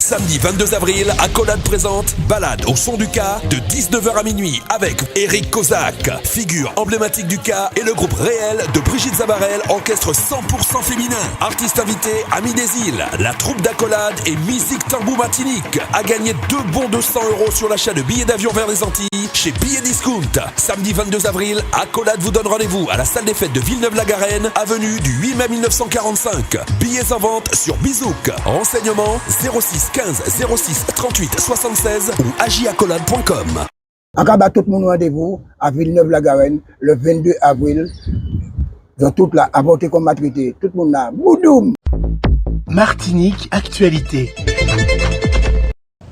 Samedi 22 avril, Accolade présente Balade au son du K de 19h à minuit avec Eric Kozak, figure emblématique du K, et le groupe Réel de Brigitte Zabarel, orchestre 100% féminin. Artiste invité, Ami des Îles, la troupe d'Accolade et Musique Tambou Martinique. À gagner 2 bons de 100 € sur l'achat de billets d'avion vers les Antilles chez Billets Discount. Samedi 22 avril, Accolade vous donne rendez-vous à la salle des fêtes de Villeneuve-la-Garenne, avenue du 8 mai 1945. Billets en vente sur Bizouk. Renseignements 06 15 06 38 76 ou agiaccolade.com. Encore tout le monde rendez-vous à Villeneuve-la-Garenne le 22 avril. Dans toute la avorté comme maturité. Tout le monde là. Boudoum. Martinique Actualité.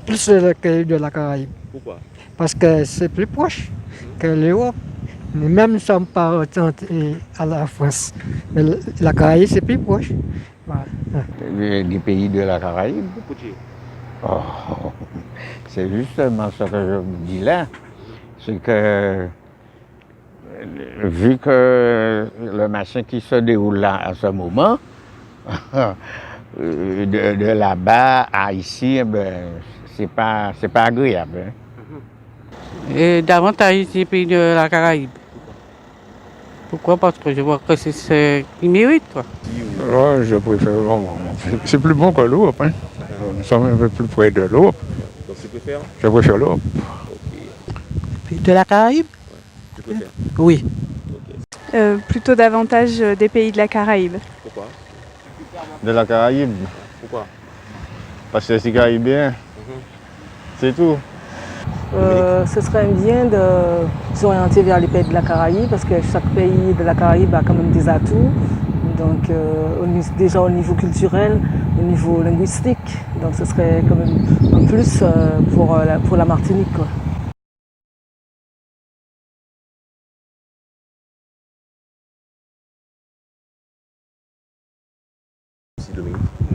Plus le Caraïbe de la Caraïbe. Pourquoi? Parce que c'est plus proche que l'Europe. Mais même nous ne sommes pas autant à la France. Mais la Caraïbe, c'est plus proche. Voilà. Des pays de la Caraïbe. Oh, c'est justement ce que je vous dis là. C'est que, vu que le machin qui se déroule là à ce moment, de là-bas à ici, ben, c'est pas agréable. Hein. Et davantage des pays de la Caraïbe. Pourquoi? Parce que je vois que c'est ce qu'ils méritent. Ouais, je préfère l'Europe. C'est plus bon que l'Europe. Hein. Nous sommes un peu plus près de l'Europe. Donc tu préfères? Je préfère l'Europe. Pays de la Caraïbe? Tu préfères? Oui. Okay. Plutôt davantage des pays de la Caraïbe. Pourquoi? De la Caraïbe. Pourquoi? Parce que c'est caribéen. C'est tout. Ce serait bien de s'orienter vers les pays de la Caraïbe parce que chaque pays de la Caraïbe a quand même des atouts. Donc déjà au niveau culturel, au niveau linguistique. Donc ce serait quand même un plus pour la Martinique, quoi.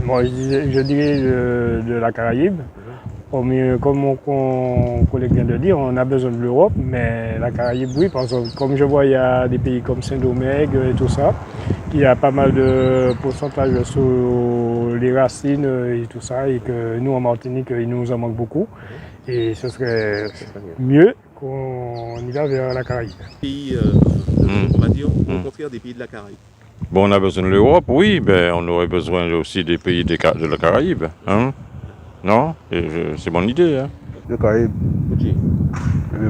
Moi, je dirais de la Caraïbe. Comme mon collègue vient de dire, on a besoin de l'Europe, mais la Caraïbe, oui, parce que comme je vois, il y a des pays comme Saint-Domingue et tout ça, qui a pas mal de pourcentage sur les racines et tout ça, et que nous, en Martinique, il nous en manque beaucoup. Et ce serait mieux qu'on y va vers la Caraïbe. Pays, on va dire, au contraire des pays de la Caraïbe. Bon, on a besoin de l'Europe, oui, ben on aurait besoin aussi des pays de la Caraïbe. Hein? Non? C'est mon idée. Hein? Le Caraïbe. Okay.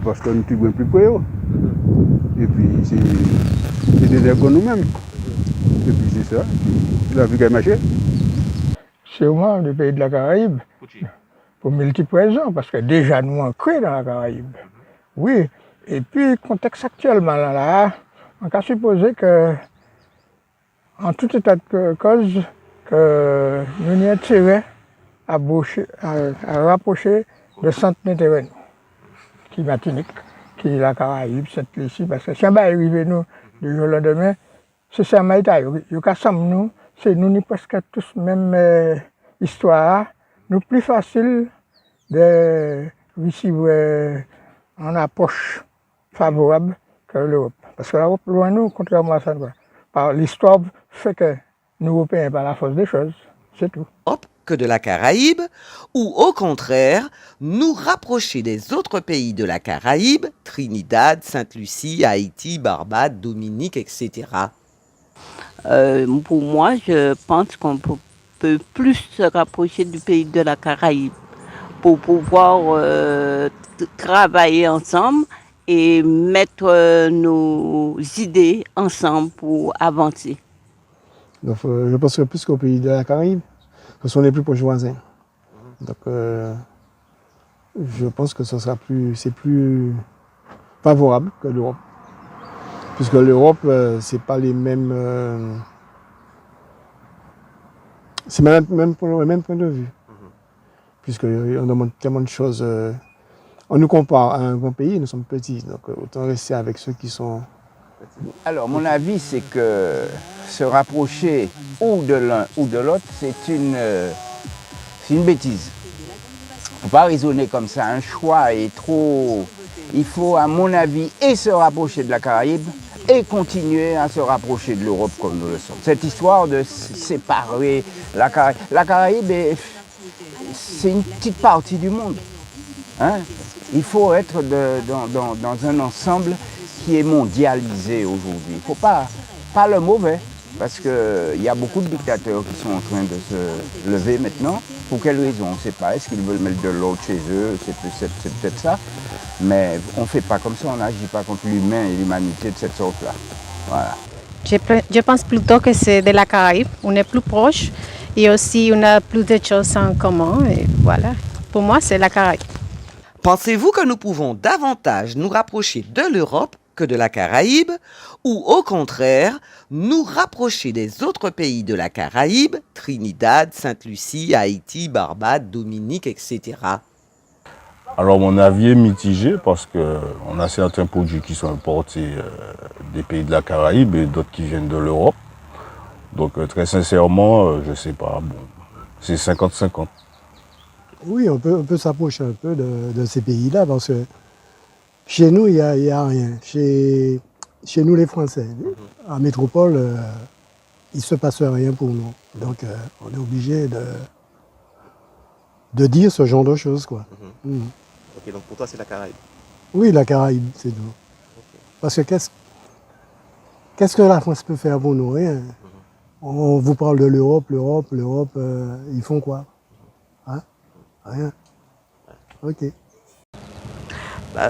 Parce qu'on est plus près. Et puis c'est des ergots nous-mêmes. Et puis c'est ça. La vie qui a marché. Sûrement des pays de la Caraïbe. Okay. Pour multiples raisons, parce que déjà nous on crée dans la Caraïbe. Oui. Et puis, contexte actuellement là, on peut supposer que en tout état de cause, que nous n'y attirons à rapprocher le centre d'intérêt, qui est Martinique, qui est la Caraïbe, Sainte-Lucie, parce que si on va arriver nous du jour au lendemain, c'est ça, nous, c'est nous presque tous même histoire, nous plus facile de recevoir en approche favorable que l'Europe. Parce que l'Europe, loin nous, contrairement à ça, par l'histoire fait que nous Européens, par la force des choses, c'est tout. Que de la Caraïbe, ou au contraire, nous rapprocher des autres pays de la Caraïbe, Trinidad, Sainte-Lucie, Haïti, Barbade, Dominique, etc. Pour moi, je pense qu'on peut plus se rapprocher du pays de la Caraïbe pour pouvoir travailler ensemble et mettre nos idées ensemble pour avancer. Donc, je pense que plus qu'au pays de la Caraïbe, ce sont les plus proches voisins. Donc, je pense que c'est plus favorable que l'Europe. Puisque l'Europe, c'est pas les mêmes. C'est le même point de vue. Puisqu'on demande tellement de choses. On nous compare à un grand pays, nous sommes petits. Donc, autant rester avec ceux qui sont. Alors, mon avis, c'est que se rapprocher ou de l'un ou de l'autre, c'est une bêtise. Il ne faut pas raisonner comme ça. Un choix est trop... Il faut, à mon avis, et se rapprocher de la Caraïbe et continuer à se rapprocher de l'Europe comme nous le sommes. Cette histoire de séparer la Caraïbe c'est une petite partie du monde. Hein? Il faut être dans un ensemble qui est mondialisé aujourd'hui. Il ne faut pas le mauvais, parce qu'il y a beaucoup de dictateurs qui sont en train de se lever maintenant. Pour quelle raison? On ne sait pas. Est-ce qu'ils veulent mettre de l'ordre chez eux? C'est peut-être ça. Mais on ne fait pas comme ça, on n'agit pas contre l'humain et l'humanité de cette sorte-là. Voilà. Je pense plutôt que c'est de la Caraïbe. On est plus proche et aussi on a plus de choses en commun. Et voilà. Pour moi, c'est la Caraïbe. Pensez-vous que nous pouvons davantage nous rapprocher de l'Europe que de la Caraïbe, ou au contraire, nous rapprocher des autres pays de la Caraïbe, Trinidad, Sainte-Lucie, Haïti, Barbade, Dominique, etc. Alors mon avis est mitigé parce qu'on a certains produits qui sont importés des pays de la Caraïbe et d'autres qui viennent de l'Europe. Donc très sincèrement, je ne sais pas, bon, c'est 50-50. Oui, on peut s'approcher un peu de ces pays-là parce que chez nous, il n'y a rien. Chez nous, les Français, en métropole, il ne se passe rien pour nous. Donc, on est obligé de dire ce genre de choses, quoi. Ok, donc pour toi, c'est la Caraïbe? Oui, la Caraïbe, c'est tout. Parce que qu'est-ce que la France peut faire pour nous? Rien. On vous parle de l'Europe, ils font quoi? Hein? Rien. Ok.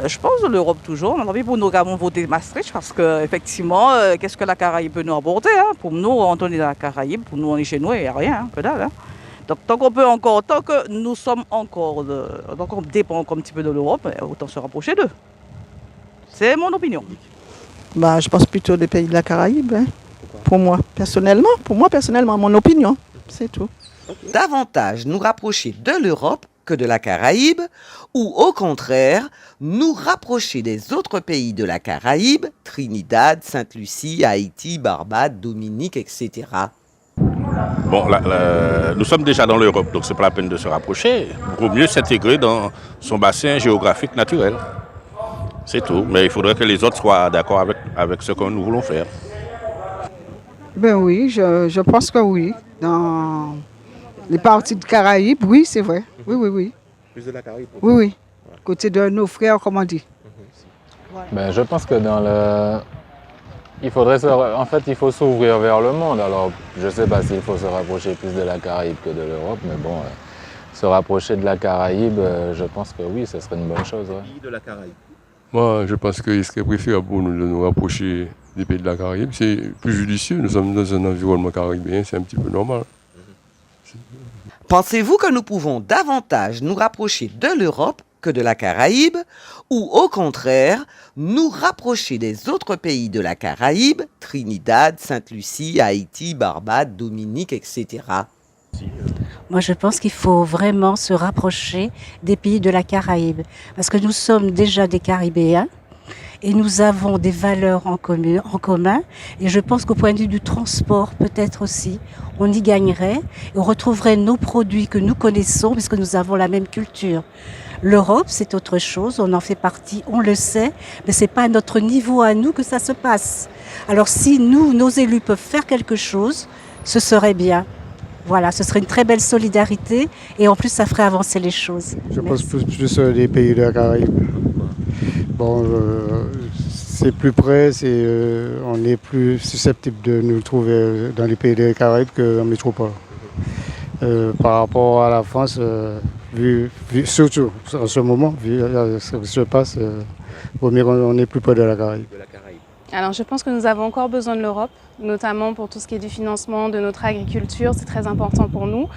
Je pense de l'Europe toujours. On a envie pour nous avons voté Maastricht parce qu'effectivement, qu'est-ce que la Caraïbe peut nous apporter? Pour nous, on est dans la Caraïbe, pour nous, on est chez nous, il n'y a rien, que dalle. Donc tant que nous sommes encore, donc on dépend encore un petit peu de l'Europe, autant se rapprocher d'eux. C'est mon opinion. Je pense plutôt des pays de la Caraïbe. Pour moi, personnellement, mon opinion, c'est tout. Davantage nous rapprocher de l'Europe que de la Caraïbe, ou au contraire, nous rapprocher des autres pays de la Caraïbe, Trinidad, Sainte-Lucie, Haïti, Barbade, Dominique, etc. Bon, nous sommes déjà dans l'Europe, donc ce n'est pas la peine de se rapprocher. Il vaut mieux s'intégrer dans son bassin géographique naturel. C'est tout, mais il faudrait que les autres soient d'accord avec ce que nous voulons faire. Ben oui, je pense que oui. Dans les parties de Caraïbes, oui, c'est vrai. Oui. Plus de la Caraïbe? Oui. Côté de nos frères, comme on dit. Je pense que il faut s'ouvrir vers le monde. Alors, je ne sais pas s'il faut se rapprocher plus de la Caraïbe que de l'Europe, mais bon, se rapprocher de la Caraïbe, je pense que oui, ce serait une bonne chose. Pays de la Caraïbe. Moi, je pense qu'il serait préférable pour nous de nous rapprocher des pays de la Caraïbe. C'est plus judicieux, nous sommes dans un environnement caribéen, c'est un petit peu normal. Pensez-vous que nous pouvons davantage nous rapprocher de l'Europe que de la Caraïbe, ou au contraire, nous rapprocher des autres pays de la Caraïbe, Trinidad, Sainte-Lucie, Haïti, Barbade, Dominique, etc. Moi, je pense qu'il faut vraiment se rapprocher des pays de la Caraïbe, parce que nous sommes déjà des Caribéens et nous avons des valeurs en commun. Et je pense qu'au point de vue du transport, peut-être aussi, on y gagnerait et on retrouverait nos produits que nous connaissons, puisque nous avons la même culture. L'Europe, c'est autre chose, on en fait partie, on le sait, mais c'est pas à notre niveau à nous que ça se passe. Alors si nous, nos élus peuvent faire quelque chose, ce serait bien. Voilà, ce serait une très belle solidarité et en plus ça ferait avancer les choses. Je pense plus des pays de la Caraïbe. Bon, c'est plus près, on est plus susceptible de nous trouver dans les pays des Caraïbes qu'en métropole. Par rapport à la France, surtout en ce moment, vu ce qui se passe, on est plus près de la Caraïbe. Alors je pense que nous avons encore besoin de l'Europe, notamment pour tout ce qui est du financement de notre agriculture, c'est très important pour nous.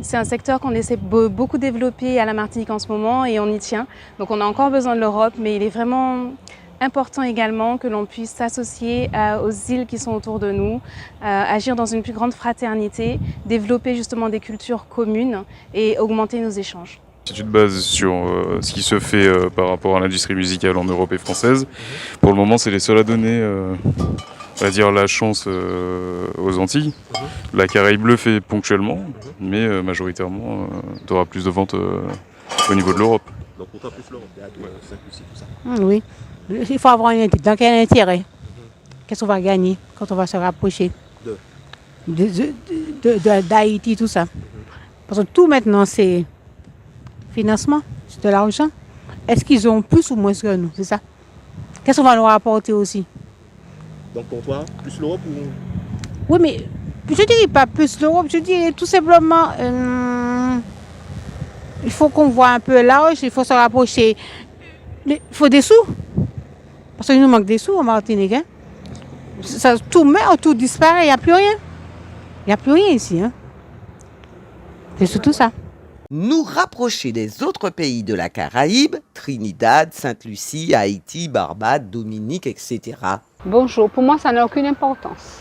C'est un secteur qu'on essaie beaucoup développer à la Martinique en ce moment et on y tient. Donc on a encore besoin de l'Europe, mais il est vraiment important également que l'on puisse s'associer aux îles qui sont autour de nous, agir dans une plus grande fraternité, développer justement des cultures communes et augmenter nos échanges. C'est une base sur ce qui se fait par rapport à l'industrie musicale en Europe et française. Pour le moment, c'est les seuls à donner on va dire, la chance aux Antilles. La Caraïbe le fait ponctuellement, mais majoritairement, tu auras plus de ventes au niveau de l'Europe. Donc pour toi, plus l'Europe, Sainte-Lucie, tout ça. Oui, il faut avoir dans quel intérêt? Qu'est-ce qu'on va gagner quand on va se rapprocher d'Haïti, tout ça? Parce que tout maintenant, c'est financement, c'est de l'argent. Est-ce qu'ils ont plus ou moins que nous? C'est ça. Qu'est-ce qu'on va nous rapporter aussi? Donc pour toi, plus l'Europe ou... Oui, mais je ne dirais pas plus l'Europe, je dirais tout simplement, il faut qu'on voit un peu large, il faut se rapprocher. Il faut des sous, parce qu'il nous manque des sous en Martinique. Hein? Ça, tout meurt, tout disparaît, il n'y a plus rien. Il n'y a plus rien ici. Hein? C'est surtout ça. Nous rapprocher des autres pays de la Caraïbe, Trinidad, Sainte-Lucie, Haïti, Barbade, Dominique, etc. Bonjour, pour moi ça n'a aucune importance.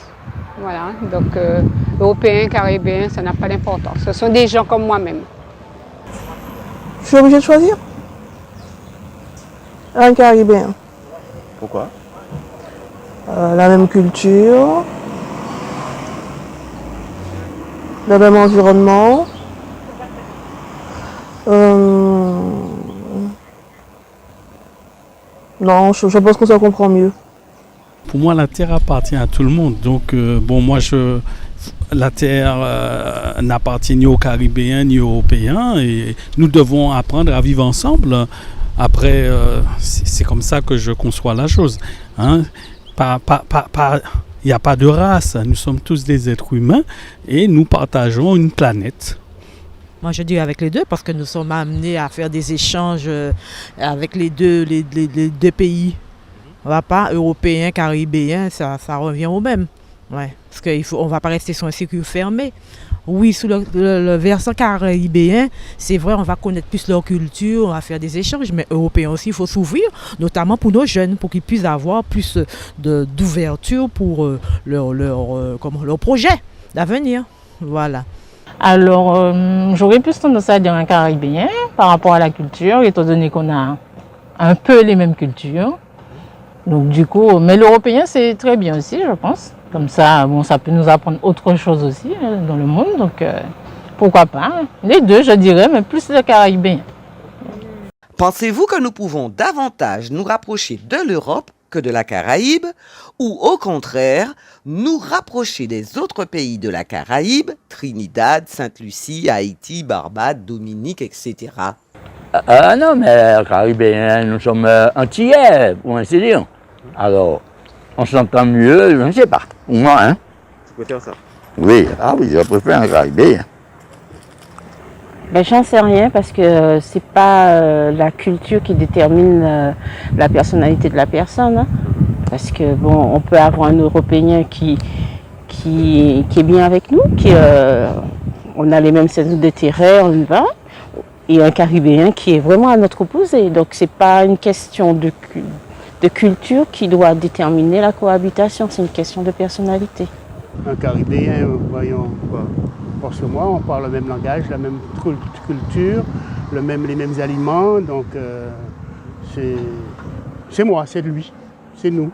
Voilà, donc Européens, Caribéens, ça n'a pas d'importance. Ce sont des gens comme moi-même. Je suis obligée de choisir un Caribéen. Pourquoi? La même culture, le même environnement. Non, je pense que ça comprend mieux. Pour moi, la terre appartient à tout le monde. Donc, la terre n'appartient ni aux Caribéens ni aux Européens. Et nous devons apprendre à vivre ensemble. Après, c'est comme ça que je conçois la chose. Hein. Il n'y a pas de race. Nous sommes tous des êtres humains et nous partageons une planète. Moi, je dis avec les deux parce que nous sommes amenés à faire des échanges avec les deux pays. On va pas européens, caribéens, ça revient au même. Ouais, parce qu'on ne va pas rester sur un circuit fermé. Oui, sous le versant caribéen, c'est vrai, on va connaître plus leur culture, on va faire des échanges, mais européens aussi, il faut s'ouvrir, notamment pour nos jeunes, pour qu'ils puissent avoir plus d'ouverture pour leur projet d'avenir. Voilà. Alors, j'aurais plus tendance à dire un Caribéen par rapport à la culture, étant donné qu'on a un peu les mêmes cultures. Donc du coup, mais l'Européen c'est très bien aussi, je pense. Comme ça, bon, ça peut nous apprendre autre chose aussi dans le monde, donc pourquoi pas. Les deux, je dirais, mais plus le Caribéen. Pensez-vous que nous pouvons davantage nous rapprocher de l'Europe que de la Caraïbe, ou au contraire, nous rapprocher des autres pays de la Caraïbe, Trinidad, Sainte-Lucie, Haïti, Barbade, Dominique, etc. Non, mais Caribéens, nous sommes antillais, pour ainsi dire. Alors, on s'entend mieux, je ne sais pas. Moi, hein. Tu préfères ça? Oui, je préfère un Caribéen. Ben, j'en sais rien parce que c'est pas la culture qui détermine la personnalité de la personne. Hein. Parce que bon, on peut avoir un Européen qui est bien avec nous, on a les mêmes centres d'intérêt, on y va, et un Caribéen qui est vraiment à notre opposé. Donc c'est pas une question de culture qui doit déterminer la cohabitation, c'est une question de personnalité. Un Caribéen, voyons, forcément, on parle le même langage, la même culture, les mêmes aliments, donc c'est moi, c'est lui, c'est nous.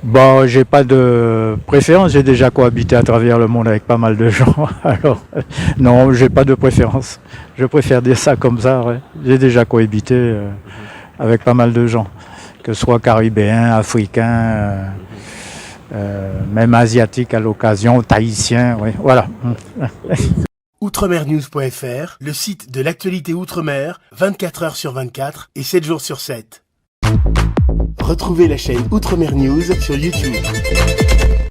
Bon, j'ai pas de préférence, j'ai déjà cohabité à travers le monde avec pas mal de gens, alors non, j'ai pas de préférence. Je préfère dire ça comme ça, ouais. J'ai déjà cohabité avec pas mal de gens, que ce soit caribéens, africains, même asiatiques à l'occasion, tahitiens, ouais, voilà. Outremernews.fr, le site de l'actualité Outre-mer, 24 heures sur 24 et 7 jours sur 7. Retrouvez la chaîne Outremer News sur YouTube.